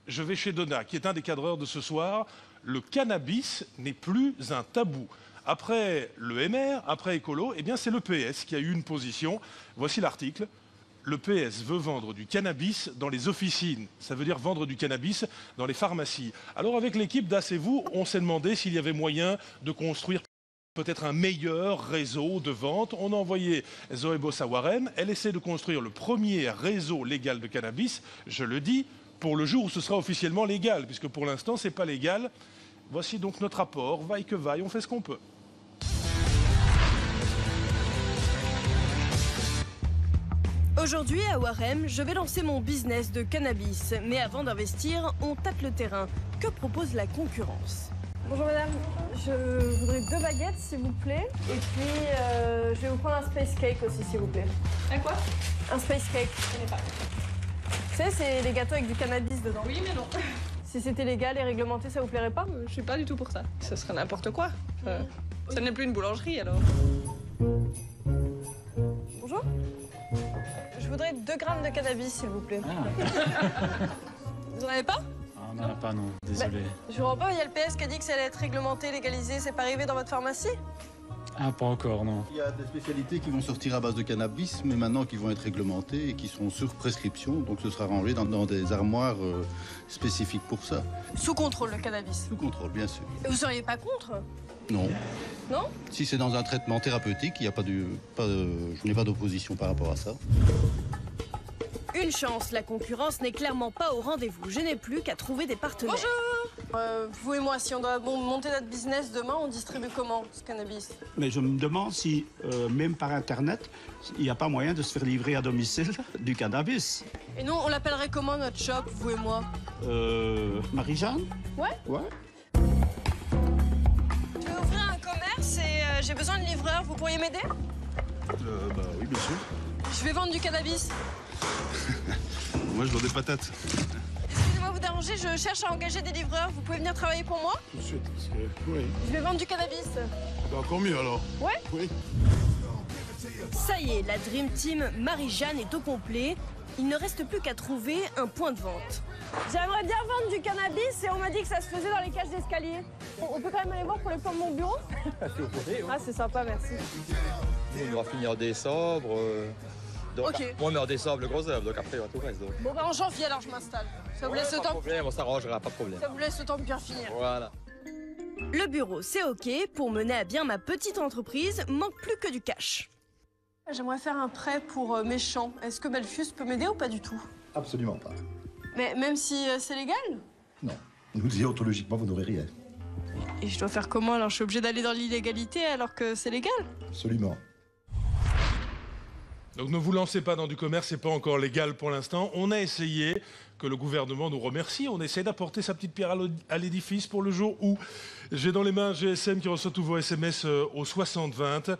je vais chez Donat, qui est un des cadreurs de ce soir. Le cannabis n'est plus un tabou. Après le MR, après Écolo, eh bien c'est le PS qui a eu une position. Voici l'article. Le PS veut vendre du cannabis dans les officines. Ça veut dire vendre du cannabis dans les pharmacies. Alors avec l'équipe d'As et vous, on s'est demandé s'il y avait moyen de construire peut-être un meilleur réseau de vente. On a envoyé Zoé Boss à Warem. Elle essaie de construire le premier réseau légal de cannabis, je le dis, pour le jour où ce sera officiellement légal, puisque pour l'instant, ce n'est pas légal. Voici donc notre rapport. Vaille que vaille, on fait ce qu'on peut. Aujourd'hui, à Warem, je vais lancer mon business de cannabis. Mais avant d'investir, on tâte le terrain. Que propose la concurrence? Bonjour madame, je voudrais 2 baguettes s'il vous plaît. Et puis je vais vous prendre un space cake aussi s'il vous plaît. Un quoi? Un space cake. Je connais pas. Vous savez, c'est les gâteaux avec du cannabis dedans. Oui, mais non. Si c'était légal et réglementé, ça vous plairait pas? Je suis pas du tout pour ça. Ce serait n'importe quoi. Ça n'est plus une boulangerie alors. Bonjour. Je voudrais 2 grammes de cannabis s'il vous plaît. Vous en avez pas? Ah, on n'en a pas, non. Désolé. Je comprends pas, il y a le PS qui a dit que ça allait être réglementé, légalisé. C'est pas arrivé dans votre pharmacie? Ah, pas encore, non. Il y a des spécialités qui vont sortir à base de cannabis, mais maintenant qui vont être réglementées et qui sont sur prescription. Donc ce sera rangé dans des armoires spécifiques pour ça. Sous contrôle le cannabis. Sous contrôle, bien sûr. Et vous seriez pas contre? Non. Non? Si c'est dans un traitement thérapeutique, il y a je n'ai pas d'opposition par rapport à ça. Une chance, la concurrence n'est clairement pas au rendez-vous. Je n'ai plus qu'à trouver des partenaires. Bonjour. Vous et moi, si on doit monter notre business demain, on distribue comment ce cannabis? Mais je me demande si, même par Internet, il n'y a pas moyen de se faire livrer à domicile du cannabis. Et nous, on l'appellerait comment notre shop, vous et moi? Marie-Jeanne? Ouais. Ouais. Je vais ouvrir un commerce et j'ai besoin de livreurs. Vous pourriez m'aider? Bah oui, bien sûr. Je vais vendre du cannabis. Moi, je vends des patates. Excusez-moi vous déranger, je cherche à engager des livreurs. Vous pouvez venir travailler pour moi? Tout de suite, parce que... Oui. Je vais vendre du cannabis. Bah, encore mieux, alors. Ouais? Oui. Ça y est, la Dream Team Marie-Jeanne est au complet. Il ne reste plus qu'à trouver un point de vente. J'aimerais bien vendre du cannabis et on m'a dit que ça se faisait dans les cages d'escalier. On peut quand même aller voir pour les plans de mon bureau? Ah, c'est sympa, merci. On va finir des sobres. Donc, Ok. on est en décembre, le gros œuvre, donc après, il va tout reste. Donc. Bon, bah en janvier, alors je m'installe. Ça vous laisse le Pas de temps? problème, on s'arrangera, pas de problème. Ça vous laisse le temps de bien finir. Voilà. Le bureau, c'est OK. Pour mener à bien ma petite entreprise, manque plus que du cash. J'aimerais faire un prêt pour mes champs. Est-ce que Belfius peut m'aider ou pas du tout? Absolument pas. Mais même si c'est légal? Non. Nous, déontologiquement, vous n'aurez rien. Et je dois faire comment alors? Je suis obligée d'aller dans l'illégalité alors que c'est légal? Absolument. Donc ne vous lancez pas dans du commerce, c'est pas encore légal pour l'instant. On a essayé, que le gouvernement nous remercie, on essaie d'apporter sa petite pierre à l'édifice pour le jour où j'ai dans les mains GSM qui reçoit tous vos SMS au 60-20.